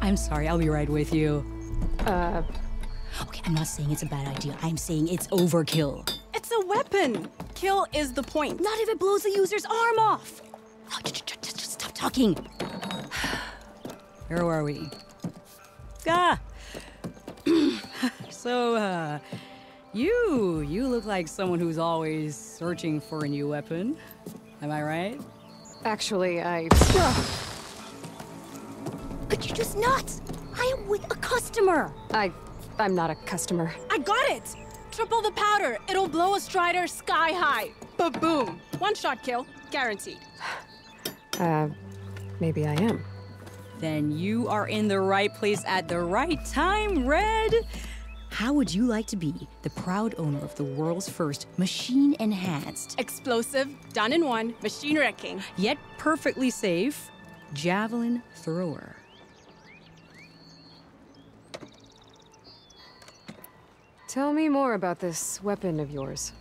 I'm sorry, I'll be right with you. Uh... Okay, I'm not saying it's a bad idea. I'm saying it's overkill. It's a weapon. Kill is the point. Not if it blows the user's arm off. Oh, just stop talking. Where are we? Ah! So, you look like someone who's always searching for a new weapon. Am I right? Actually, Could you just not? I am with a customer. I'm not a customer. I got it! Triple the powder. It'll blow a Strider sky high. Ba-boom. One-shot kill. Guaranteed. Maybe I am. Then you are in the right place at the right time, Red. How would you like to be the proud owner of the world's first machine-enhanced, Explosive, done in one, machine wrecking. yet perfectly safe, javelin thrower? Tell me more about this weapon of yours.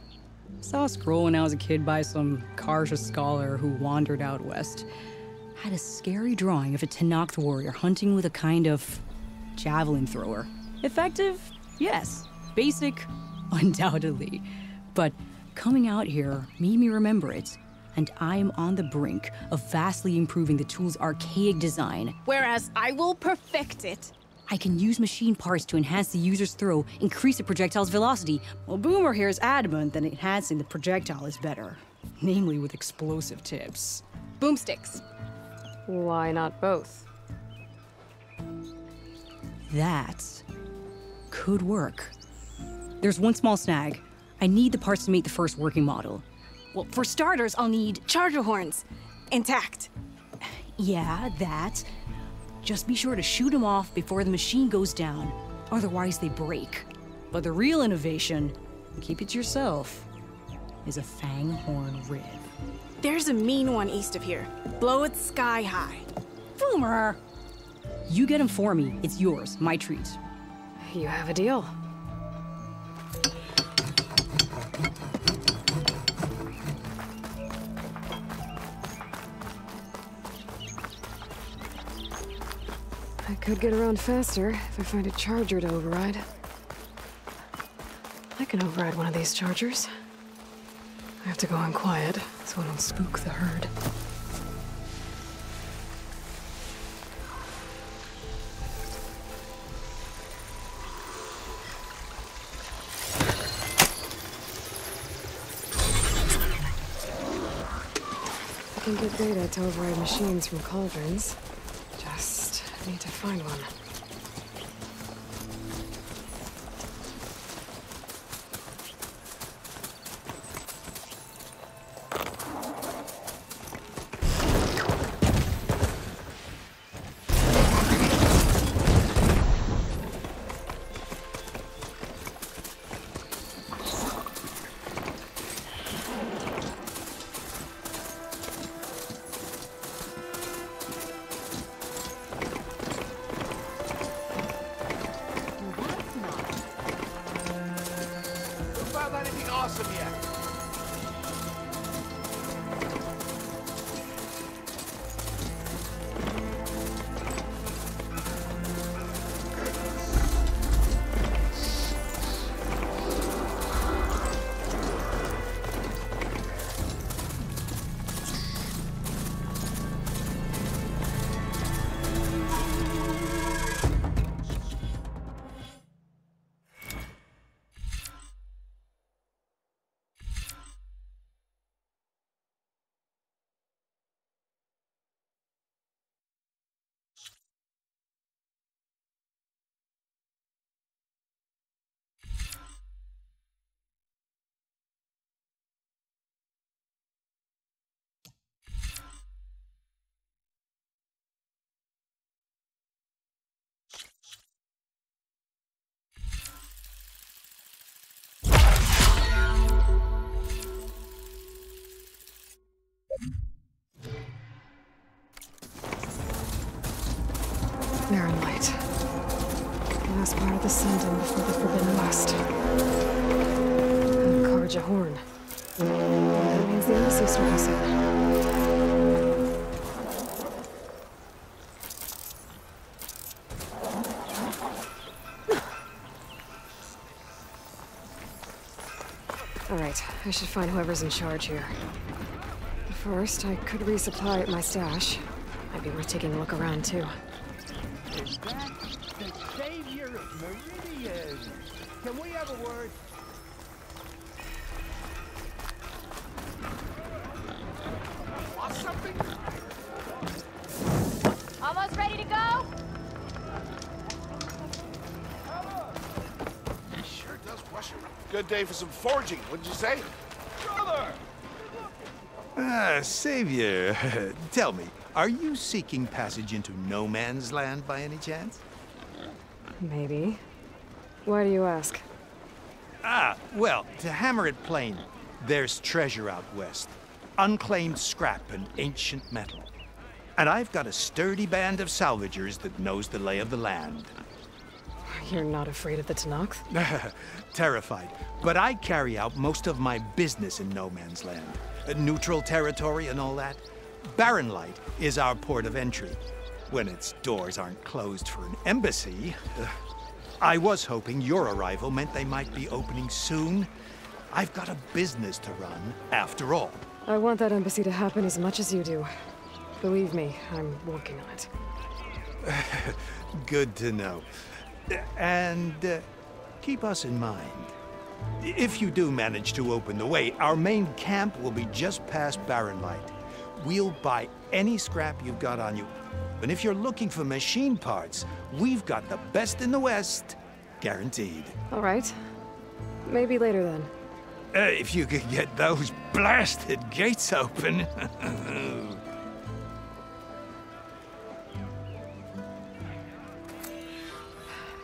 Saw a scroll when I was a kid by some Karja scholar who wandered out west. Had a scary drawing of a Tenakth warrior hunting with a kind of javelin thrower. Effective? Yes. Basic? Undoubtedly. But coming out here made me remember it, and I am on the brink of vastly improving the tool's archaic design. Whereas I will perfect it. I can use machine parts to enhance the user's throw, increase the projectile's velocity. Well, Boomer here is adamant that enhancing the projectile is better, namely with explosive tips. Boomsticks. Why not both? That could work. There's one small snag. I need the parts to make the first working model. Well, for starters, I'll need charger horns. Intact. Yeah, that. Just be sure to shoot them off before the machine goes down. Otherwise, they break. But the real innovation, and keep it to yourself, is a fang horn rib. There's a mean one east of here. Blow it sky high. Boomer! You get him for me. It's yours. My treat. You have a deal. I could get around faster if I find a charger to override. I can override one of these chargers. I have to go in quiet so I don't spook the herd. I can get data to override machines from cauldrons. Just need to find one. Awesome yet. Barren Light. The last part of the Sundom before the Forbidden West. And Karja Horn. That means the Embassy Store has it. Alright, I should find whoever's in charge here. But first, I could resupply at my stash. Might be worth taking a look around, too. Is that the savior of Meridian? Can we have a word? Want something? Almost ready to go? Sure does blush. Good day for some forging, wouldn't you say? Brother! Savior, tell me, are you seeking passage into no man's land by any chance? Maybe. Why do you ask? Well, to hammer it plain, there's treasure out west. Unclaimed scrap and ancient metal. And I've got a sturdy band of salvagers that knows the lay of the land. You're not afraid of the Tenakth? Terrified. But I carry out most of my business in no man's land. Neutral territory and all that. Barren Light is our port of entry. When its doors aren't closed for an embassy. I was hoping your arrival meant they might be opening soon. I've got a business to run, after all. I want that embassy to happen as much as you do. Believe me, I'm working on it. Good to know. And keep us in mind. If you do manage to open the way, our main camp will be just past Barren Light. We'll buy any scrap you've got on you. And if you're looking for machine parts, we've got the best in the West, guaranteed. All right. Maybe later then. If you could get those blasted gates open.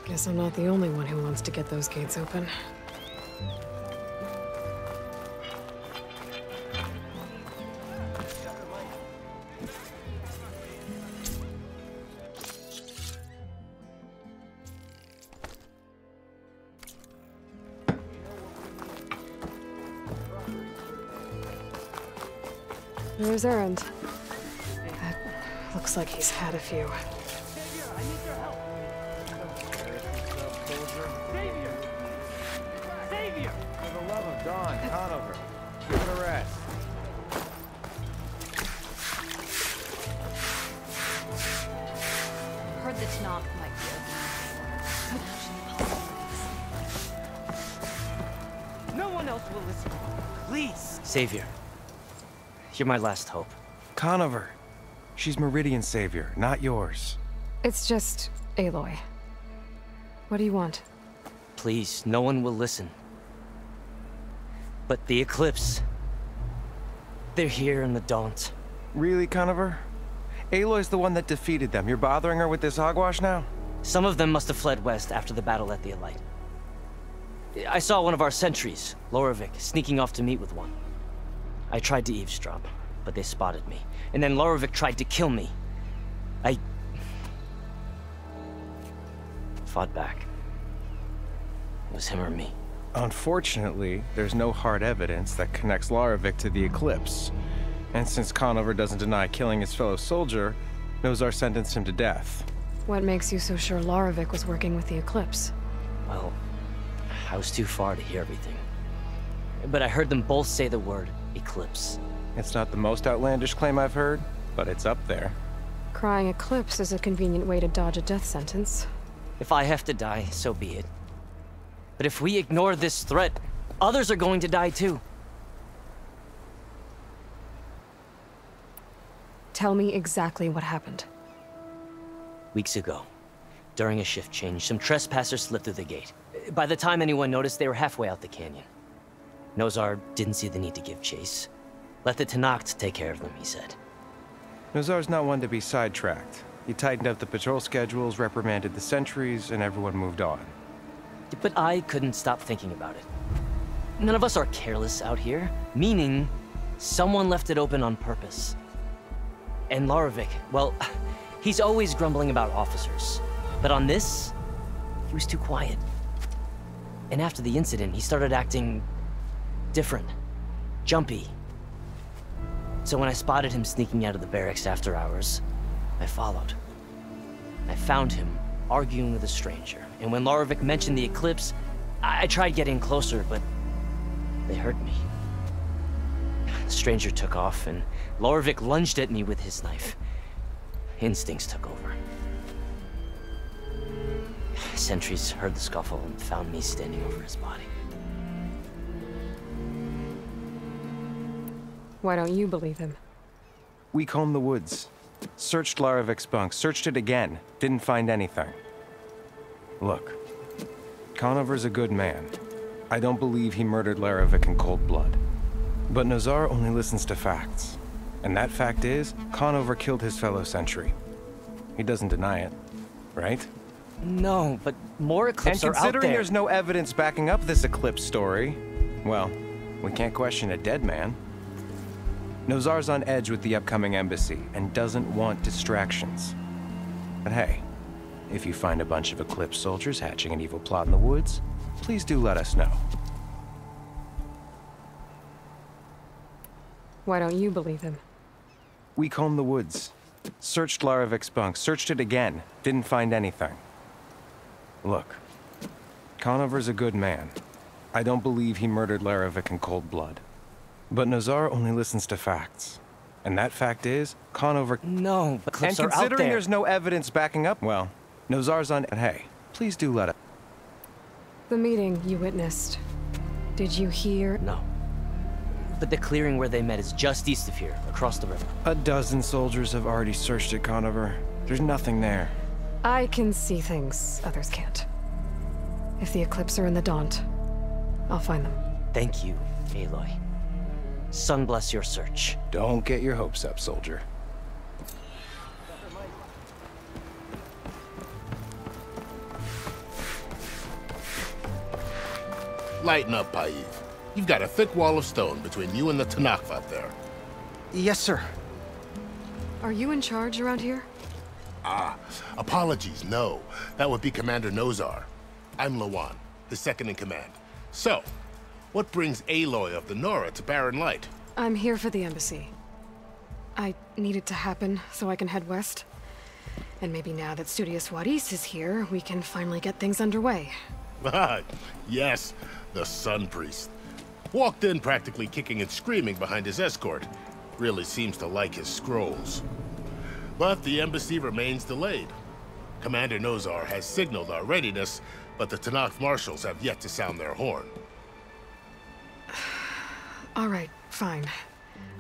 Guess I'm not the only one who wants to get those gates open. There's Erend. That looks like he's had a few. Savior! For the love of Dawn, Conover, give it a rest. Heard the Tenakth might be open. No one else will listen. Please. Savior. You're my last hope. Conover. She's Meridian's savior, not yours. It's just Aloy. What do you want? Please, no one will listen. But the Eclipse... they're here in the Daunt. Really, Conover? Aloy's the one that defeated them. You're bothering her with this hogwash now? Some of them must have fled west after the battle at the Elite. I saw one of our sentries, Loravik, sneaking off to meet with one. I tried to eavesdrop, but they spotted me. And then Loravik tried to kill me. I... fought back. It was him or me. Unfortunately, there's no hard evidence that connects Loravik to the Eclipse. And since Conover doesn't deny killing his fellow soldier, Nozar sentenced him to death. What makes you so sure Loravik was working with the Eclipse? Well, I was too far to hear everything. But I heard them both say the word Eclipse. It's not the most outlandish claim I've heard, but it's up there. Crying Eclipse is a convenient way to dodge a death sentence. If I have to die, so be it. But if we ignore this threat, others are going to die too. Tell me exactly what happened. Weeks ago, during a shift change, some trespassers slipped through the gate. By the time anyone noticed, they were halfway out the canyon. Nozar didn't see the need to give chase. Let the Tenakth take care of them, he said. Nozar's not one to be sidetracked. He tightened up the patrol schedules, reprimanded the sentries, and everyone moved on. But I couldn't stop thinking about it. None of us are careless out here, meaning someone left it open on purpose. And Loravik, well, he's always grumbling about officers. But on this, he was too quiet. And after the incident, he started acting different, jumpy. So when I spotted him sneaking out of the barracks after hours, I followed. I found him arguing with a stranger, and when Loravik mentioned the Eclipse, I tried getting closer, but They hurt me. The stranger took off, and Lorvik lunged at me with his knife. Instincts took over. Sentries heard the scuffle and found me standing over his body. Why don't you believe him? We combed the woods. Searched Larovik's bunk, searched it again. Didn't find anything. Look, Conover's a good man. I don't believe he murdered Larovik in cold blood. But Nozar only listens to facts. And that fact is, Conover killed his fellow sentry. He doesn't deny it, right? No, but more Eclipse are out there. And considering there's no evidence backing up this Eclipse story, well, we can't question a dead man. Nozar's on edge with the upcoming embassy and doesn't want distractions. But hey, if you find a bunch of Eclipse soldiers hatching an evil plot in the woods, please do let us know. Why don't you believe him? We combed the woods. Searched Larovik's bunk, searched it again. Didn't find anything. Look, Conover's a good man. I don't believe he murdered Larovik in cold blood. But Nozar only listens to facts. And that fact is, Conover... No, but Eclipse are out there. And considering there's no evidence backing up, well, Nozar's on... And hey, please do let us... The meeting you witnessed. Did you hear? No. But the clearing where they met is just east of here, across the river. A dozen soldiers have already searched it, Conover. There's nothing there. I can see things others can't. If the Eclipse are in the Daunt, I'll find them. Thank you, Aloy. Sun bless your search. Don't get your hopes up, soldier. Lighten up, Paiv. You've got a thick wall of stone between you and the Tenakth out there. Yes, sir. Are you in charge around here? Ah, apologies, no. That would be Commander Nozar. I'm Lawan, his second in command. So, what brings Aloy of the Nora to Barren Light? I'm here for the embassy. I need it to happen so I can head west. And maybe now that Studious Wadis is here, we can finally get things underway. Yes, the Sun Priest. Walked in practically kicking and screaming behind his escort. Really seems to like his scrolls. But the embassy remains delayed. Commander Nozar has signaled our readiness, but the Tenakth marshals have yet to sound their horn. All right, fine.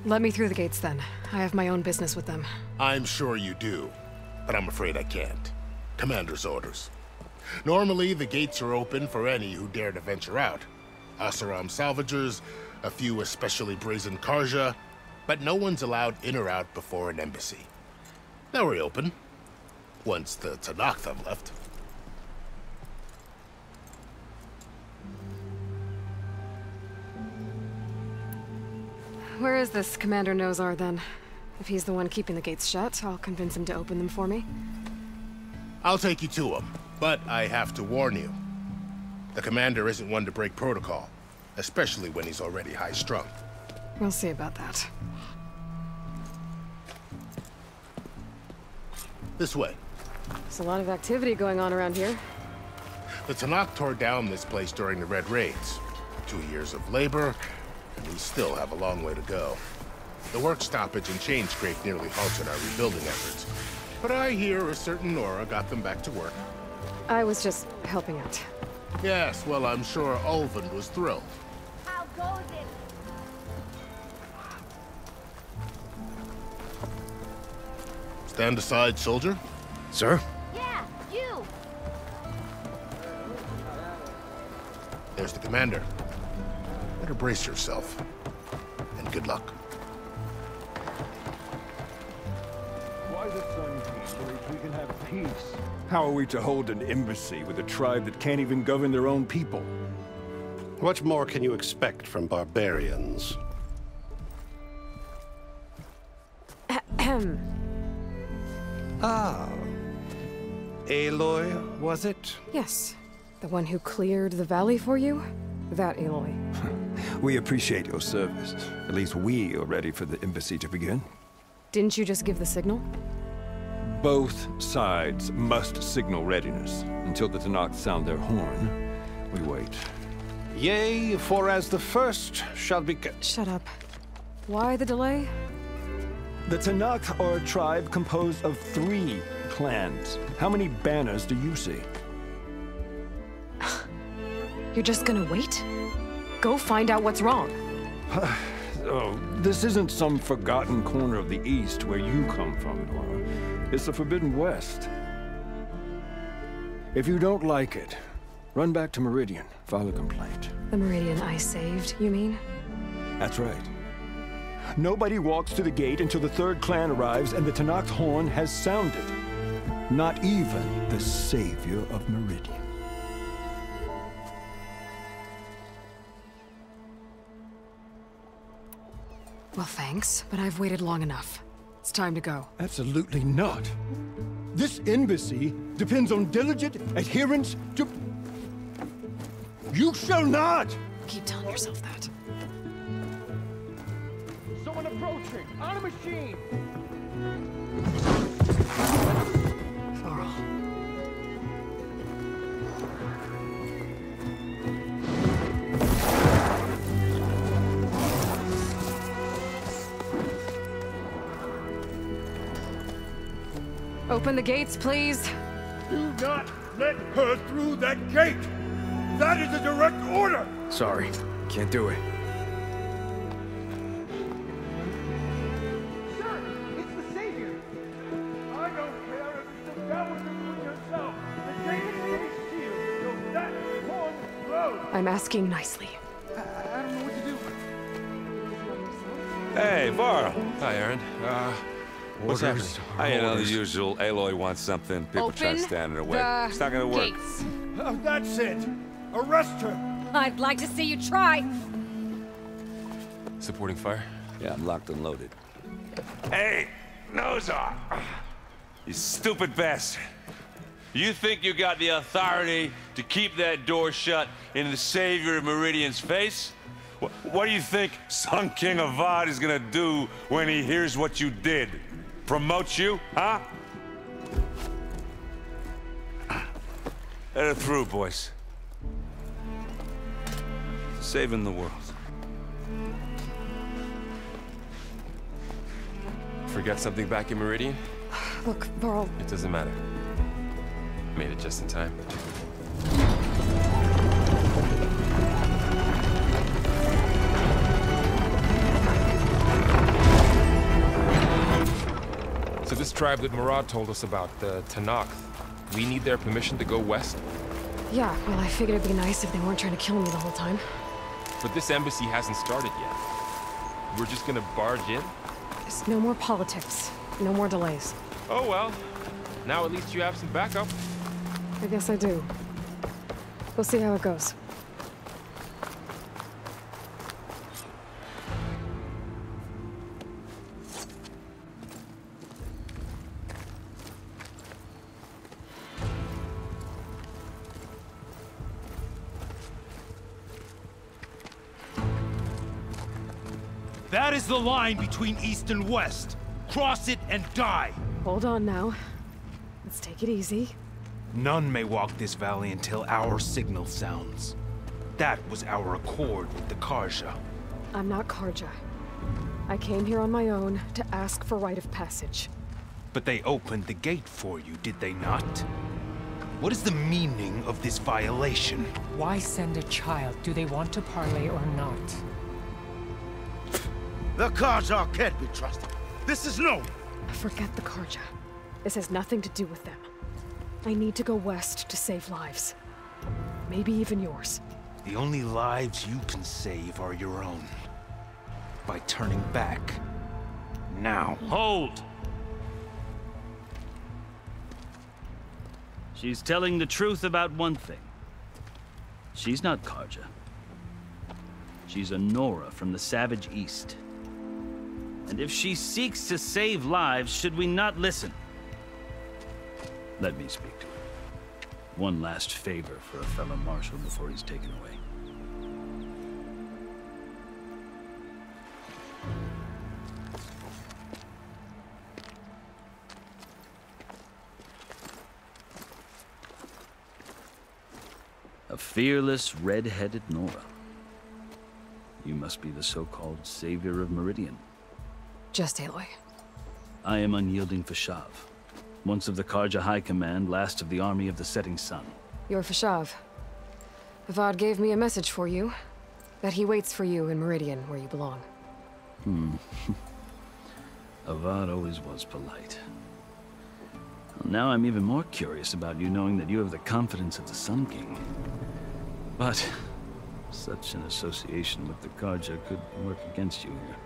Let me through the gates then. I have my own business with them. I'm sure you do, but I'm afraid I can't. Commander's orders. Normally, the gates are open for any who dare to venture out. Asaram salvagers, a few especially brazen Karja, but no one's allowed in or out before an embassy. They'll reopen, once the Tenakth have left. Where is this Commander Nozar, then? If he's the one keeping the gates shut, I'll convince him to open them for me. I'll take you to him, but I have to warn you. The commander isn't one to break protocol, especially when he's already high-strung. We'll see about that. This way. There's a lot of activity going on around here. The Tenakth tore down this place during the Red Raids. 2 years of labor, and we still have a long way to go. The work stoppage and chain scrape nearly halted our rebuilding efforts. But I hear a certain Nora got them back to work. I was just helping out. Yes, well, I'm sure Ulvund was thrilled. How goes it? Stand aside, soldier. Sir? Yeah, you! There's the commander. Better brace yourself. And good luck. Why the Sun Priest, so that we can have peace? How are we to hold an embassy with a tribe that can't even govern their own people? What more can you expect from barbarians? Ahem. Ah. Aloy, was it? Yes. The one who cleared the valley for you? That Aloy. We appreciate your service. At least we are ready for the embassy to begin. Didn't you just give the signal? Both sides must signal readiness. Until the Tenakth sound their horn, we wait. Yea, for as the first shall be... Shut up. Why the delay? The Tenakth are a tribe composed of 3 clans. How many banners do you see? You're just gonna wait? Go find out what's wrong. Oh, this isn't some forgotten corner of the East where you come from, Nora. It's the Forbidden West. If you don't like it, run back to Meridian, file a complaint. The Meridian I saved, you mean? That's right. Nobody walks to the gate until the 3rd clan arrives and the Tenakth horn has sounded. Not even the savior of Meridian. Well, thanks, but I've waited long enough. It's time to go. Absolutely not. This embassy depends on diligent adherence to... You shall not! Keep telling yourself that. Someone approaching! On a machine! Varl. Open the gates, please. Do not let her through that gate! That is a direct order! Sorry, can't do it. Sir, it's the savior! I don't care if it's the Dowager Queen herself! The gate is sealed till that horn blows! I'm asking nicely. I don't know what to do. Hey, Varl. Hi, Aaron. What's happening? You know, the orders. usual. Aloy wants something. People try to stand in her way. It's not gonna work. Gates. Oh, that's it! Arrest her! I'd like to see you try. Supporting fire? Yeah, I'm locked and loaded. Hey, Nozar! You stupid bastard. You think you got the authority to keep that door shut in the savior of Meridian's face? What do you think Sun King Avad is gonna do when he hears what you did? Promote you, huh? Let her through, boys. Saving the world. Forget something back in Meridian? Look, Varl. It doesn't matter. Made it just in time. So this tribe that Murad told us about, the Tenakth, we need their permission to go west? Yeah, well, I figured it'd be nice if they weren't trying to kill me the whole time. But this embassy hasn't started yet. We're just gonna barge in? There's no more politics. No more delays. Oh well. Now at least you have some backup. I guess I do. We'll see how it goes. That is the line between East and West. Cross it and die. Hold on now. Let's take it easy. None may walk this valley until our signal sounds. That was our accord with the Karja. I'm not Karja. I came here on my own to ask for rite of passage. But they opened the gate for you, did they not? What is the meaning of this violation? Why send a child? Do they want to parley or not? The Karja can't be trusted. This is known. Forget the Karja. This has nothing to do with them. I need to go west to save lives. Maybe even yours. The only lives you can save are your own. By turning back. Now. Hold! She's telling the truth about one thing. She's not Karja. She's a Nora from the Savage East. And if she seeks to save lives, should we not listen? Let me speak to her. One last favor for a fellow marshal before he's taken away. A fearless, red-headed Nora. You must be the so-called savior of Meridian. Just Aloy. I am unyielding Fashav, once of the Karja High Command, last of the army of the Setting Sun. You're Fashav. Avad gave me a message for you. That he waits for you in Meridian, where you belong. Avad always was polite. Well, now I'm even more curious about you knowing that you have the confidence of the Sun King. But such an association with the Karja could work against you here,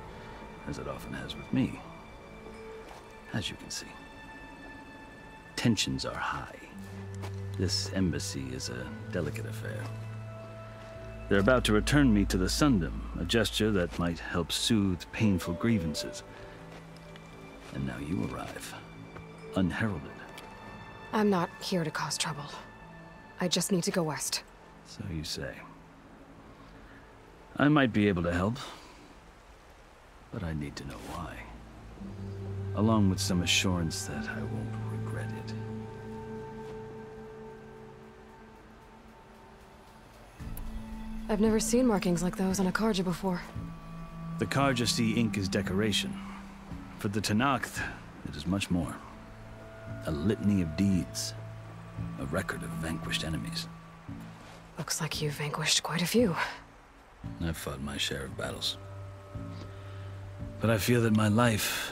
as it often has with me. As you can see, tensions are high. This embassy is a delicate affair. They're about to return me to the Sundom, a gesture that might help soothe painful grievances. And now you arrive, unheralded. I'm not here to cause trouble. I just need to go west. So you say. I might be able to help, but I need to know why. Along with some assurance that I won't regret it. I've never seen markings like those on a Karja before. The Karja see ink as decoration. For the Tenakth, it is much more. A litany of deeds. A record of vanquished enemies. Looks like you've vanquished quite a few. I've fought my share of battles. But I feel that my life,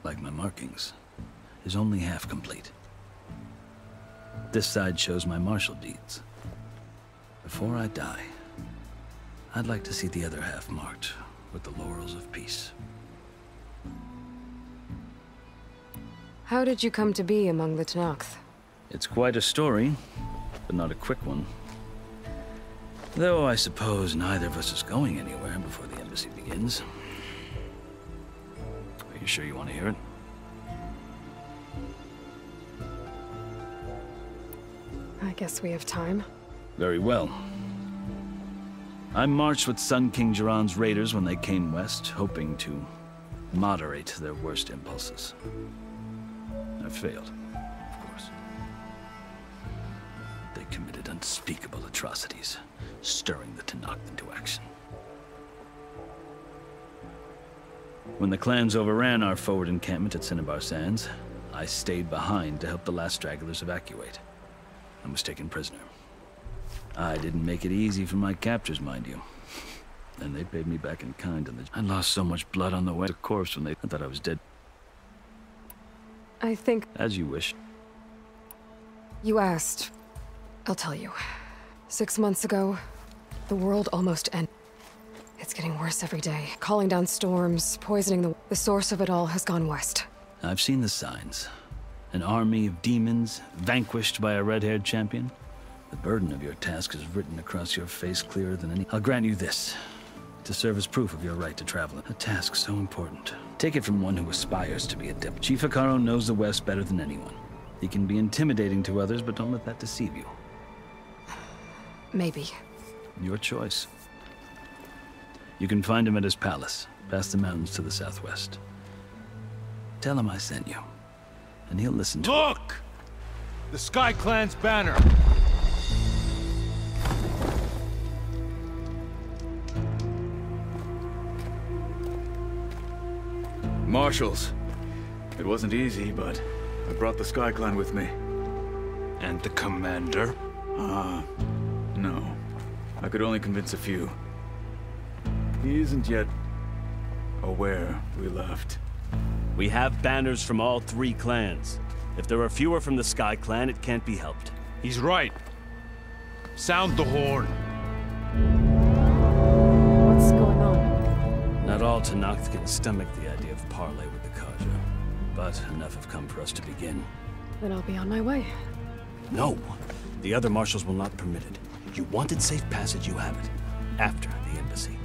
like my markings, is only half complete. This side shows my martial deeds. Before I die, I'd like to see the other half marked with the laurels of peace. How did you come to be among the Tenakth? It's quite a story, but not a quick one. Though I suppose neither of us is going anywhere before the embassy begins. Are you sure you want to hear it? I guess we have time. Very well. I marched with Sun King Jiran's raiders when they came west, hoping to moderate their worst impulses. I failed, of course. They committed unspeakable atrocities, stirring the Tenakth into action. When the clans overran our forward encampment at Cinnabar Sands, I stayed behind to help the last stragglers evacuate. I was taken prisoner. I didn't make it easy for my captors, mind you. And they paid me back in kind, and I lost so much blood on the way to corpse when they thought I was dead. I think... As you wish. You asked. I'll tell you. 6 months ago, the world almost ended. It's getting worse every day. Calling down storms, poisoning the source of it all has gone west. I've seen the signs. An army of demons, vanquished by a red-haired champion. The burden of your task is written across your face clearer than any. I'll grant you this, to serve as proof of your right to travel. A task so important. Take it from one who aspires to be a Dep. Chief Hekarro knows the West better than anyone. He can be intimidating to others, but don't let that deceive you. Maybe. Your choice. You can find him at his palace, past the mountains to the southwest. Tell him I sent you, and he'll listen to Look! The Sky Clan's banner! Marshals. It wasn't easy, but I brought the Sky Clan with me. And the commander? No. I could only convince a few. He isn't yet aware we left. We have banners from all 3 clans. If there are fewer from the Sky Clan, it can't be helped. He's right. Sound the horn. What's going on? Not all Tenakth can stomach the idea of parley with the Karja, but enough have come for us to begin. Then I'll be on my way. No! The other marshals will not permit it. You wanted safe passage, you have it. After the embassy.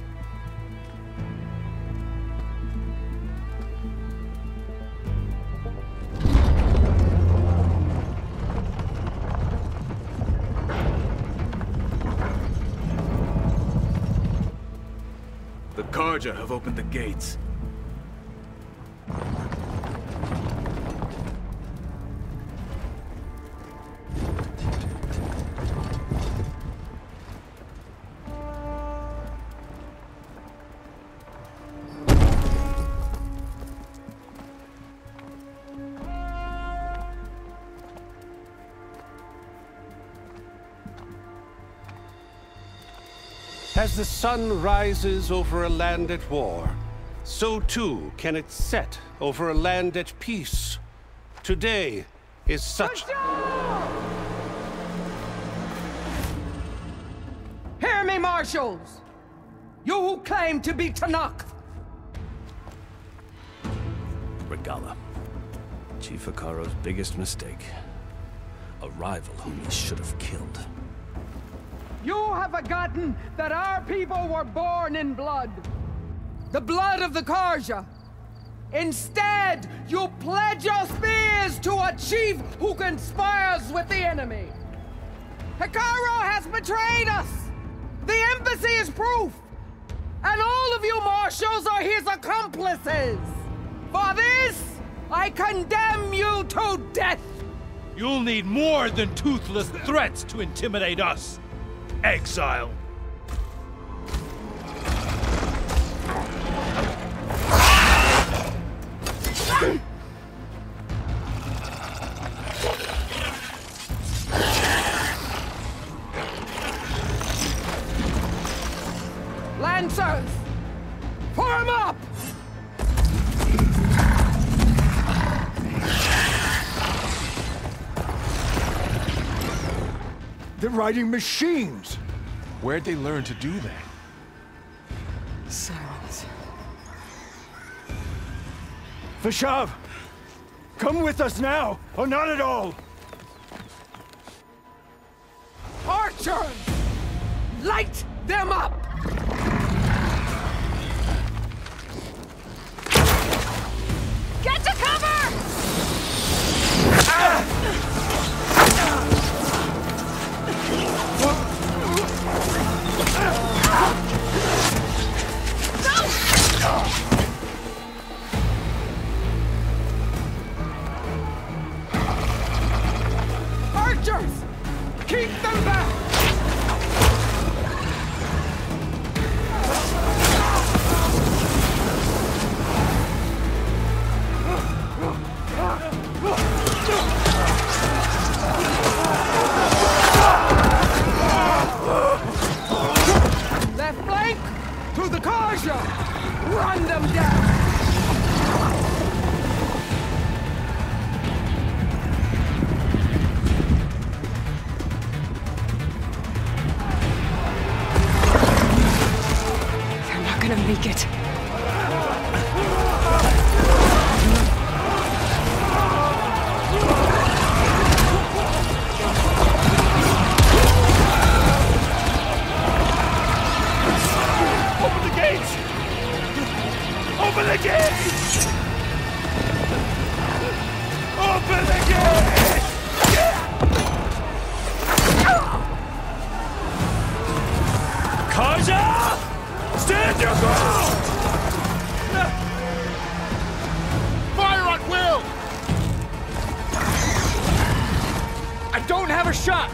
The Karja have opened the gates. As the sun rises over a land at war, so too can it set over a land at peace. Today is such... Hear me, Marshals! You who claim to be Tenakth! Regalla. Chief Hekarro's biggest mistake. A rival whom he should have killed. You have forgotten that our people were born in blood. The blood of the Carja. Instead, you pledge your spears to a chief who conspires with the enemy. Hekarro has betrayed us! The embassy is proof! And all of you marshals are his accomplices! For this, I condemn you to death! You'll need more than toothless threats to intimidate us. Exile. Lancers! Form up! They're riding machines! Where'd they learn to do that? Silence. Vashav! Come with us now, or not at all! Archers! Light them up! Get to cover! Archers! Keep them back! Left flank to the Carja! Run them down! They're not gonna make it. Open the gates! Open the gates! Open the gates! Carja! Stand your ground! Fire at will! I don't have a shot!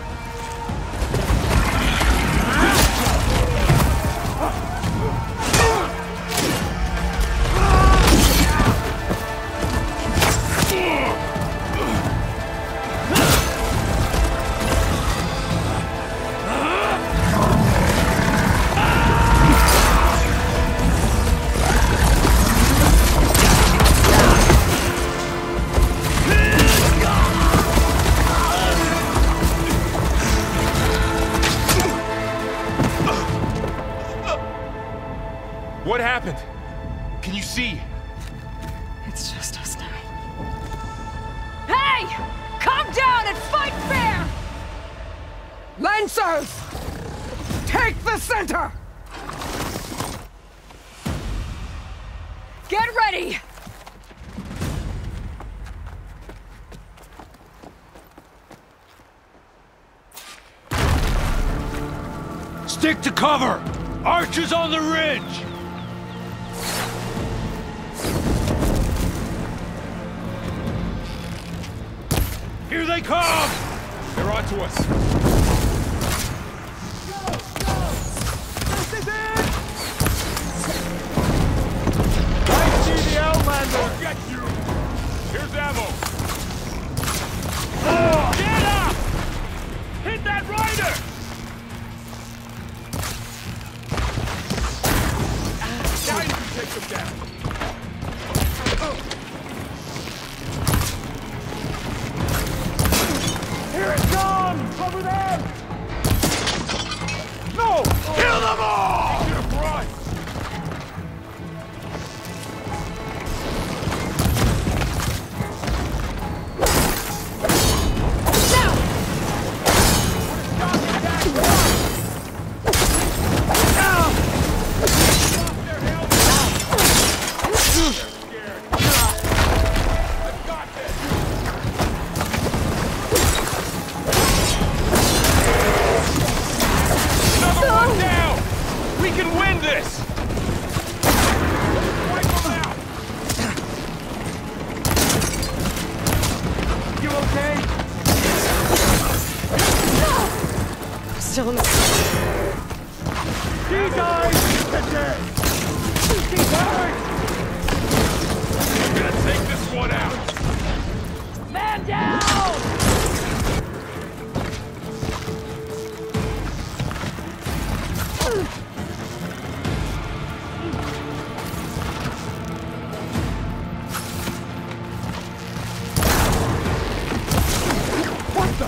What happened? Can you see? It's just us now. Hey! Come down and fight fair! Lancers! Take the center! Get ready! Stick to cover! Archers on the ridge! Here they come! They're onto us. This is it! I see the Outlander! I'll get you! Here's ammo! Oh, get up! Hit that rider! him down. Here it comes! Cover them! No! Kill them all! Take your brush! Still in the... You guys! Keep going! I'm gonna take this one out! Man down! What the?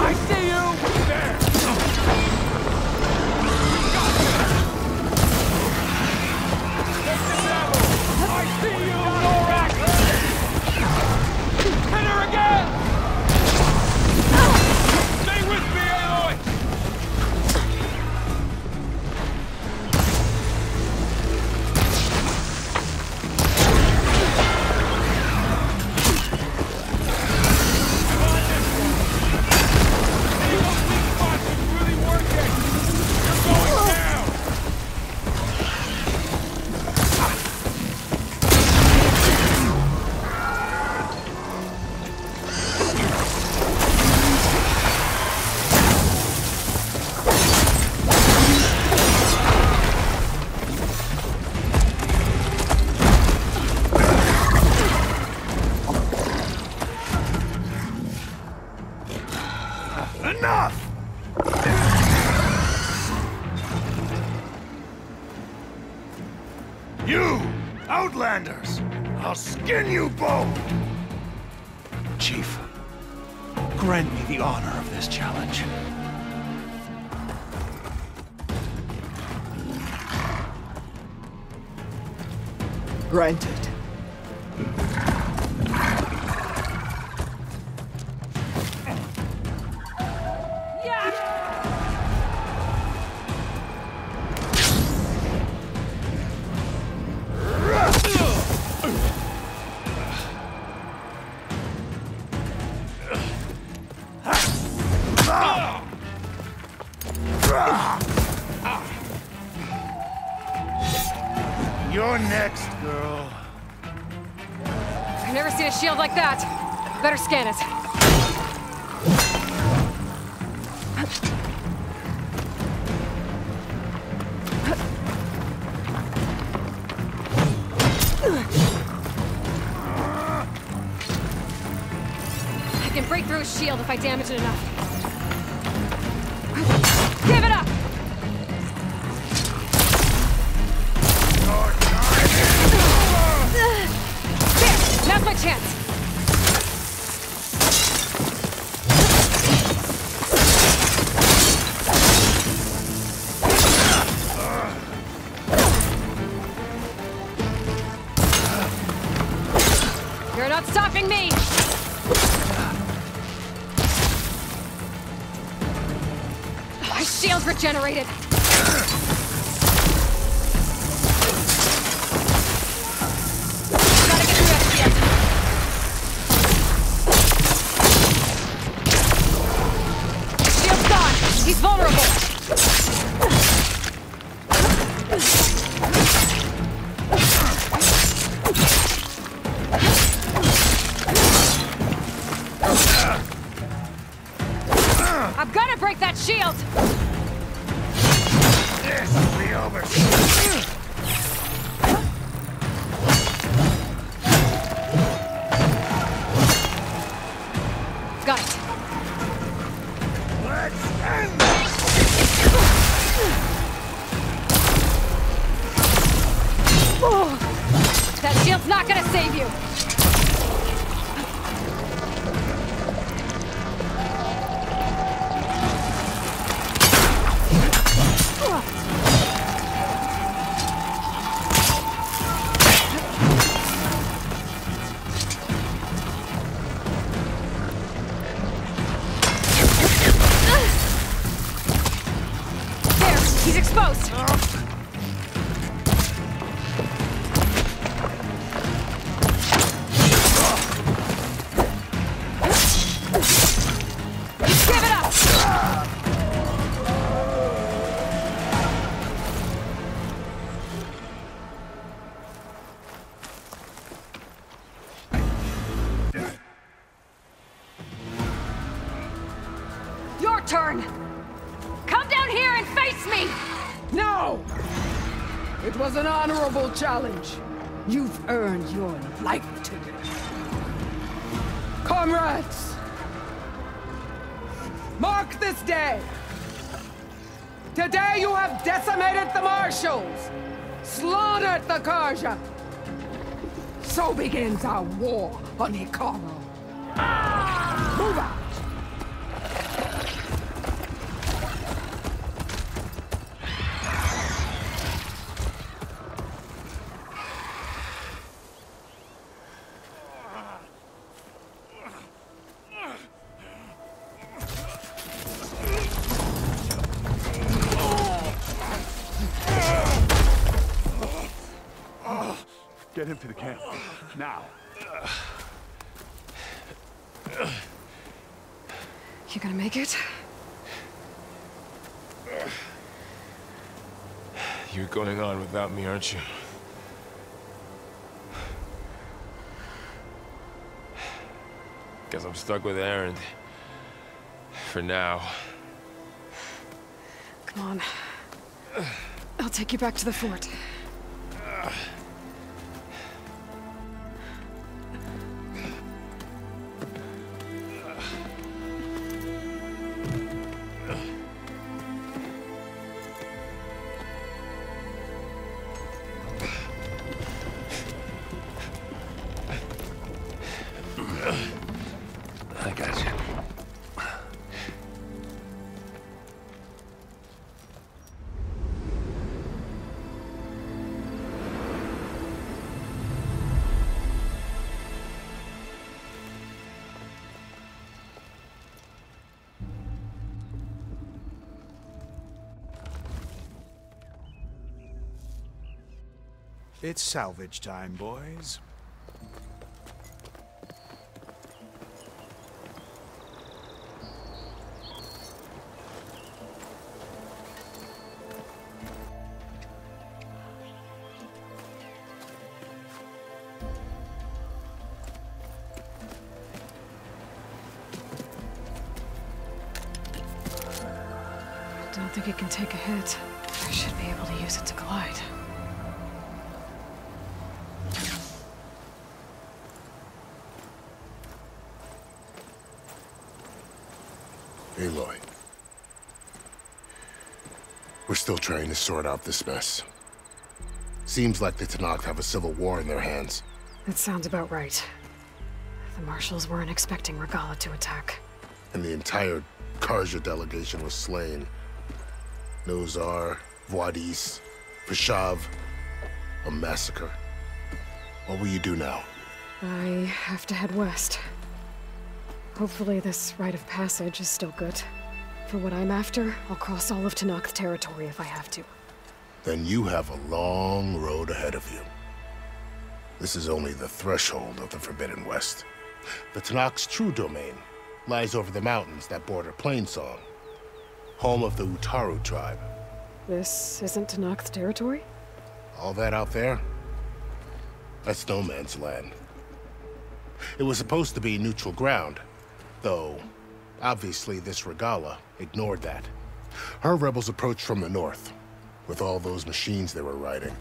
I see you! There! I see you, Lorak! Hit her again! Stay with me, Aloy! Enough! You, Outlanders! I'll skin you both! Chief, grant me the honor of this challenge. Granted. You're next, girl. I've never seen a shield like that. Better scan it. I can break through a shield if I damage it enough. Give it up! There! Now's my chance! You're not stopping me! shield regenerated! Gotta get through that shield. Shield's gone! He's vulnerable! I'm gonna break that shield! This will be over. Got it. Let's end Oh, that shield's not gonna save you! He's exposed! Give it up! Your turn! Come down here and face me! No! It was an honorable challenge. You've earned your life today. Comrades! Mark this day! Today you have decimated the Marshals! Slaughtered the Carja! So begins our war on Hekarro. Move out! Get him to the camp. Now. You gonna make it? You're going on without me, aren't you? Guess I'm stuck with Erend. For now. Come on. I'll take you back to the fort. I got you. It's salvage time, boys. I don't think it can take a hit. I should be able to use it to glide. Aloy. We're still trying to sort out this mess. Seems like the Tenakth have a civil war in their hands. That sounds about right. The Marshals weren't expecting Regalla to attack. And the entire Carja delegation was slain. Nozar, Vuadis, Prishav. A massacre. What will you do now? I have to head west. Hopefully this rite of passage is still good. For what I'm after, I'll cross all of Tenakth territory if I have to. Then you have a long road ahead of you. This is only the threshold of the Forbidden West. The Tenakth's true domain lies over the mountains that border Plainsong, home of the Utaru tribe. This isn't Tenakth territory? All that out there? That's no man's land. It was supposed to be neutral ground, though obviously this Regalla ignored that. Her rebels approached from the north. With all those machines they were riding,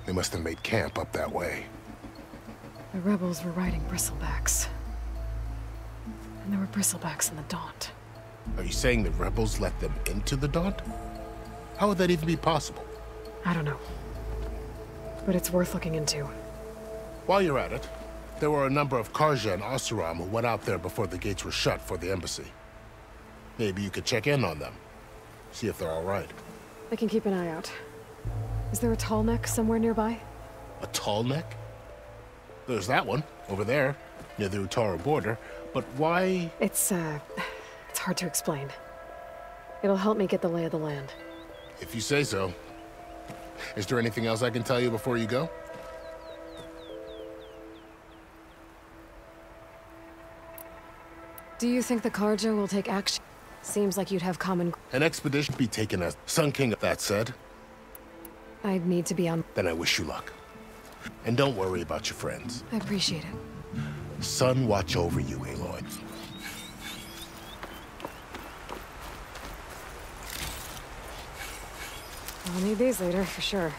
they must have made camp up that way. The rebels were riding bristlebacks. And there were bristlebacks in the Daunt. Are you saying the rebels let them into the Daunt? How would that even be possible? I don't know. But it's worth looking into. While you're at it, there were a number of Carja and Oseram who went out there before the gates were shut for the embassy. Maybe you could check in on them. See if they're all right. I can keep an eye out. Is there a tall neck somewhere nearby? A tall neck? There's that one, over there, near the Utaru border. But why? It's hard to explain. It'll help me get the lay of the land. If you say so. Is there anything else I can tell you before you go? Do you think the Carja will take action? Seems like you'd have common... An expedition be taken as Sun King, that said. I'd need to be on... Then I wish you luck. And don't worry about your friends. I appreciate it. Sun watch over you, Aloy. I'll need these later, for sure.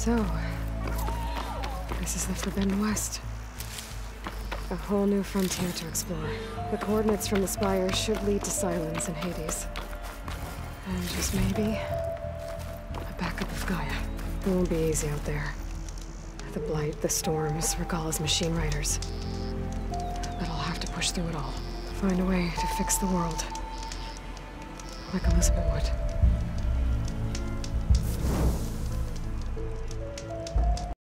So, this is the Forbidden West. A whole new frontier to explore. The coordinates from the spire should lead to Silence and Hades. And just maybe, a backup of Gaia. It won't be easy out there. The Blight, the Storms, Regalla's machine riders. But I'll have to push through it all. Find a way to fix the world. Like Elizabeth would.